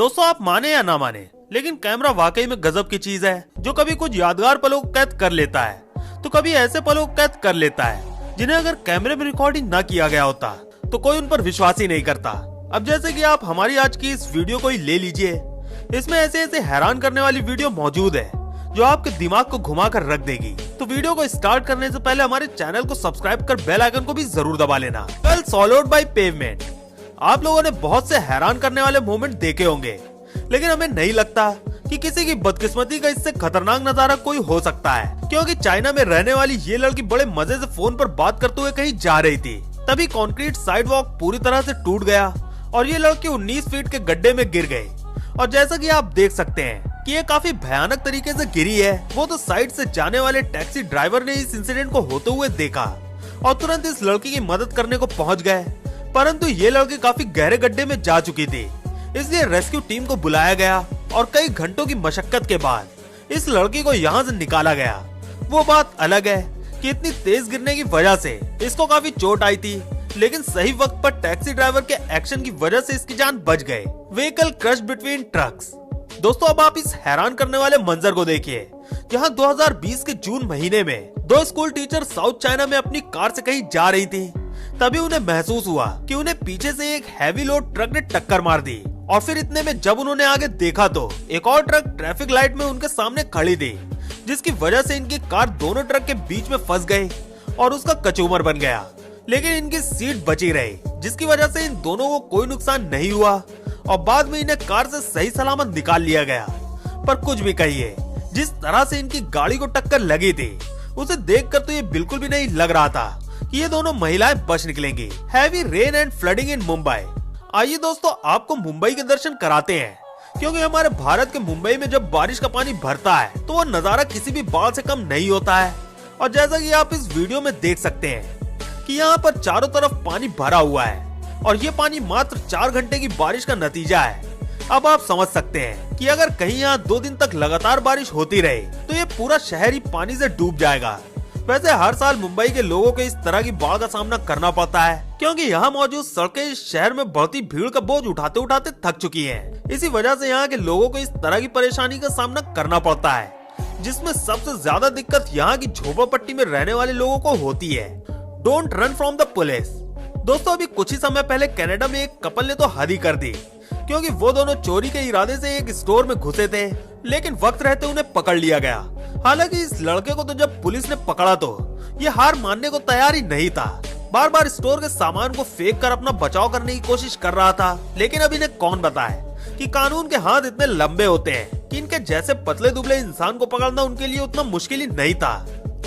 दोस्तों आप माने या ना माने, लेकिन कैमरा वाकई में गजब की चीज है जो कभी कुछ यादगार पलों को कैद कर लेता है तो कभी ऐसे पलों को कैद कर लेता है जिन्हें अगर कैमरे में रिकॉर्डिंग ना किया गया होता तो कोई उन पर विश्वास ही नहीं करता। अब जैसे कि आप हमारी आज की इस वीडियो को ही ले लीजिए, इसमें ऐसे ऐसे हैरान करने वाली वीडियो मौजूद है जो आपके दिमाग को घुमा कर रख देगी। तो वीडियो को स्टार्ट करने से पहले हमारे चैनल को सब्सक्राइब कर बेल आइकन को भी जरूर दबा लेना। Well solved by pavement. आप लोगों ने बहुत से हैरान करने वाले मोमेंट देखे होंगे, लेकिन हमें नहीं लगता कि किसी की बदकिस्मती का इससे खतरनाक नजारा कोई हो सकता है, क्योंकि चाइना में रहने वाली ये लड़की बड़े मजे से फोन पर बात करते हुए कहीं जा रही थी। तभी कंक्रीट साइडवॉक पूरी तरह से टूट गया और ये लड़की 19 फीट के गड्ढे में गिर गई। और जैसा कि आप देख सकते हैं कि ये काफी भयानक तरीके से गिरी है। वो तो साइड से जाने वाले टैक्सी ड्राइवर ने इस इंसिडेंट को होते हुए देखा और तुरंत इस लड़की की मदद करने को पहुंच गए, परंतु ये लड़की काफी गहरे गड्ढे में जा चुकी थी, इसलिए रेस्क्यू टीम को बुलाया गया और कई घंटों की मशक्कत के बाद इस लड़की को यहाँ से निकाला गया। वो बात अलग है कि इतनी तेज गिरने की वजह से इसको काफी चोट आई थी, लेकिन सही वक्त पर टैक्सी ड्राइवर के एक्शन की वजह से इसकी जान बच गई। Vehicle crush between trucks. दोस्तों अब आप इस हैरान करने वाले मंजर को देखिए, जहां 2020 के जून महीने में दो स्कूल टीचर साउथ चाइना में अपनी कार से कहीं जा रही थी। तभी उन्हें महसूस हुआ कि उन्हें पीछे से एक हैवी लोड ट्रक ने टक्कर मार दी और फिर इतने में जब उन्होंने आगे देखा तो एक और ट्रक ट्रैफिक लाइट में उनके सामने खड़ी थी, जिसकी वजह से इनकी कार दोनों ट्रक के बीच में फंस गई और उसका कचूमर बन गया। लेकिन इनकी सीट बची रही, जिसकी वजह से इन दोनों को कोई नुकसान नहीं हुआ और बाद में इन्हें कार से सही सलामत निकाल लिया गया। पर कुछ भी कहिए, जिस तरह से इनकी गाड़ी को टक्कर लगी थी उसे देखकर तो ये बिल्कुल भी नहीं लग रहा था कि ये दोनों महिलाएं बच निकलेंगी। हैवी रेन एंड फ्लडिंग इन मुंबई। आइए दोस्तों आपको मुंबई के दर्शन कराते हैं, क्योंकि हमारे भारत के मुंबई में जब बारिश का पानी भरता है तो वो नजारा किसी भी बाढ़ से कम नहीं होता है। और जैसा कि आप इस वीडियो में देख सकते हैं कि यहाँ पर चारों तरफ पानी भरा हुआ है और ये पानी मात्र 4 घंटे की बारिश का नतीजा है। अब आप समझ सकते हैं कि अगर कहीं यहाँ 2 दिन तक लगातार बारिश होती रहे तो ये पूरा शहर ही पानी से डूब जाएगा। वैसे हर साल मुंबई के लोगों को इस तरह की बाढ़ का सामना करना पड़ता है, क्योंकि यहाँ मौजूद सड़कें इस शहर में बढ़ती भीड़ का बोझ उठाते उठाते थक चुकी हैं। इसी वजह से यहाँ के लोगों को इस तरह की परेशानी का सामना करना पड़ता है, जिसमें सबसे ज्यादा दिक्कत यहाँ की झोपड़पट्टी में रहने वाले लोगों को होती है। Don't run from the police. दोस्तों अभी कुछ ही समय पहले कनाडा में एक कपल ने तो हद ही कर दी, क्योंकि वो दोनों चोरी के इरादे से एक स्टोर में घुसे थे, लेकिन वक्त रहते उन्हें पकड़ लिया गया। हालांकि इस लड़के को तो जब पुलिस ने पकड़ा तो ये हार मानने को तैयार ही नहीं था। बार बार स्टोर के सामान को फेंक कर अपना बचाव करने की कोशिश कर रहा था, लेकिन अब इन्हें कौन बताए कि कानून के हाथ इतने लंबे होते हैं कि इनके जैसे पतले दुबले इंसान को पकड़ना उनके लिए उतना मुश्किल ही नहीं था।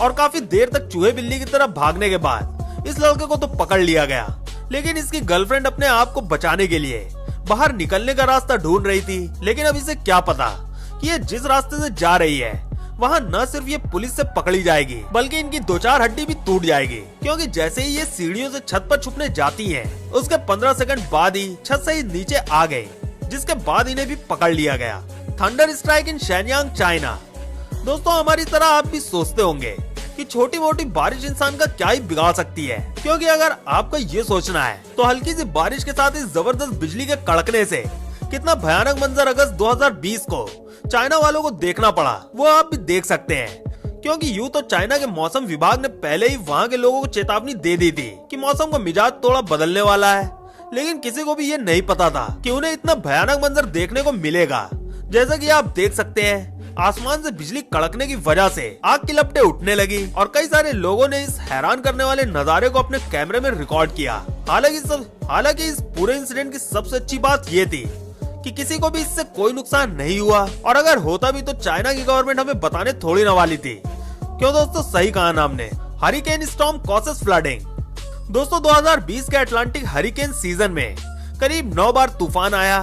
और काफी देर तक चूहे बिल्ली की तरह भागने के बाद इस लड़के को तो पकड़ लिया गया, लेकिन इसकी गर्लफ्रेंड अपने आप को बचाने के लिए बाहर निकलने का रास्ता ढूंढ रही थी। लेकिन अब इसे क्या पता कि ये जिस रास्ते से जा रही है वहाँ न सिर्फ ये पुलिस से पकड़ी जाएगी, बल्कि इनकी 2-4 हड्डी भी टूट जाएगी, क्योंकि जैसे ही ये सीढ़ियों से छत पर छुपने जाती हैं, उसके 15 सेकंड बाद ही छत से ही नीचे आ गए, जिसके बाद इन्हें भी पकड़ लिया गया। Thunder strike in Shenyang China. दोस्तों हमारी तरह आप भी सोचते होंगे कि छोटी मोटी बारिश इंसान का क्या ही बिगाड़ सकती है, क्योंकि अगर आपको ये सोचना है तो हल्की सी बारिश के साथ इस जबरदस्त बिजली के कड़कने से कितना भयानक मंजर अगस्त 2020 को चाइना वालों को देखना पड़ा वो आप भी देख सकते हैं। क्योंकि यूं तो चाइना के मौसम विभाग ने पहले ही वहां के लोगों को चेतावनी दे दी थी कि मौसम का मिजाज थोड़ा बदलने वाला है, लेकिन किसी को भी ये नहीं पता था कि उन्हें इतना भयानक मंजर देखने को मिलेगा। जैसा कि आप देख सकते हैं आसमान से बिजली कड़कने की वजह से आग की लपटें उठने लगी और कई सारे लोगों ने इस हैरान करने वाले नजारे को अपने कैमरे में रिकॉर्ड किया। हालांकि इस पूरे इंसिडेंट की सबसे अच्छी बात ये थी कि किसी को भी इससे कोई नुकसान नहीं हुआ, और अगर होता भी तो चाइना की गवर्नमेंट हमें बताने थोड़ी न वाली थी। क्यों दोस्तों, सही कहा ना हमने। Hurricane storm causes flooding. दोस्तों 2020 के अटलांटिक हरिकेन सीजन में करीब 9 बार तूफान आया,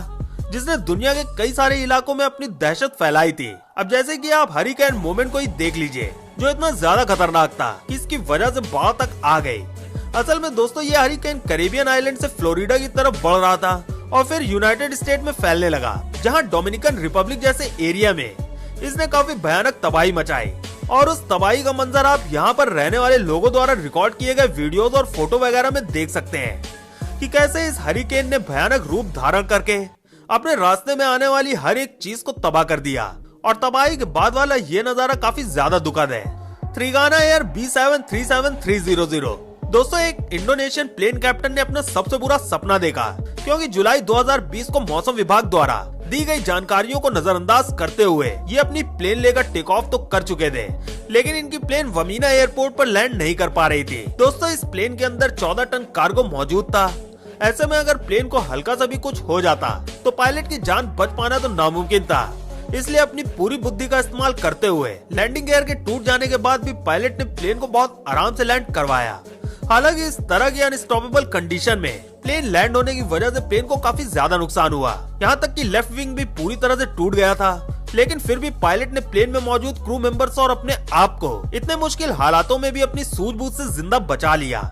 जिसने दुनिया के कई सारे इलाकों में अपनी दहशत फैलाई थी। अब जैसे कि आप हरिकेन मोमेंट को ही देख लीजिए, जो इतना ज्यादा खतरनाक था कि इसकी वजह से बाढ़ तक आ गई। असल में दोस्तों ये हरिकेन कैरिबियन आइलैंड से फ्लोरिडा की तरफ बढ़ रहा था और फिर यूनाइटेड स्टेट में फैलने लगा, जहां डोमिनिकन रिपब्लिक जैसे एरिया में इसने काफी भयानक तबाही मचाई। और उस तबाही का मंजर आप यहाँ पर रहने वाले लोगों द्वारा रिकॉर्ड किए गए वीडियोस और फोटो वगैरह में देख सकते हैं कि कैसे इस हरिकेन ने भयानक रूप धारण करके अपने रास्ते में आने वाली हर एक चीज को तबाह कर दिया। और तबाही के बाद वाला ये नजारा काफी ज्यादा दुखद है। त्रिगाना एयर B737300। दोस्तों, एक इंडोनेशियन प्लेन कैप्टन ने अपना सबसे बुरा सपना देखा, क्योंकि जुलाई 2020 को मौसम विभाग द्वारा दी गई जानकारियों को नजरअंदाज करते हुए ये अपनी प्लेन लेकर टेक ऑफ तो कर चुके थे, लेकिन इनकी प्लेन वमीना एयरपोर्ट पर लैंड नहीं कर पा रही थी। दोस्तों, इस प्लेन के अंदर 14 टन कार्गो मौजूद था। ऐसे में अगर प्लेन को हल्का सा भी कुछ हो जाता तो पायलट की जान बच पाना तो नामुमकिन था। इसलिए अपनी पूरी बुद्धि का इस्तेमाल करते हुए लैंडिंग गियर के टूट जाने के बाद भी पायलट ने प्लेन को बहुत आराम से लैंड करवाया। हालांकि इस तरह की अनस्टॉपेबल कंडीशन में प्लेन लैंड होने की वजह से प्लेन को काफी ज्यादा नुकसान हुआ। यहाँ तक कि लेफ्ट विंग भी पूरी तरह से टूट गया था, लेकिन फिर भी पायलट ने प्लेन में मौजूद क्रू मेंबर्स और अपने आप को इतने मुश्किल हालातों में भी अपनी सूझबूझ से जिंदा बचा लिया।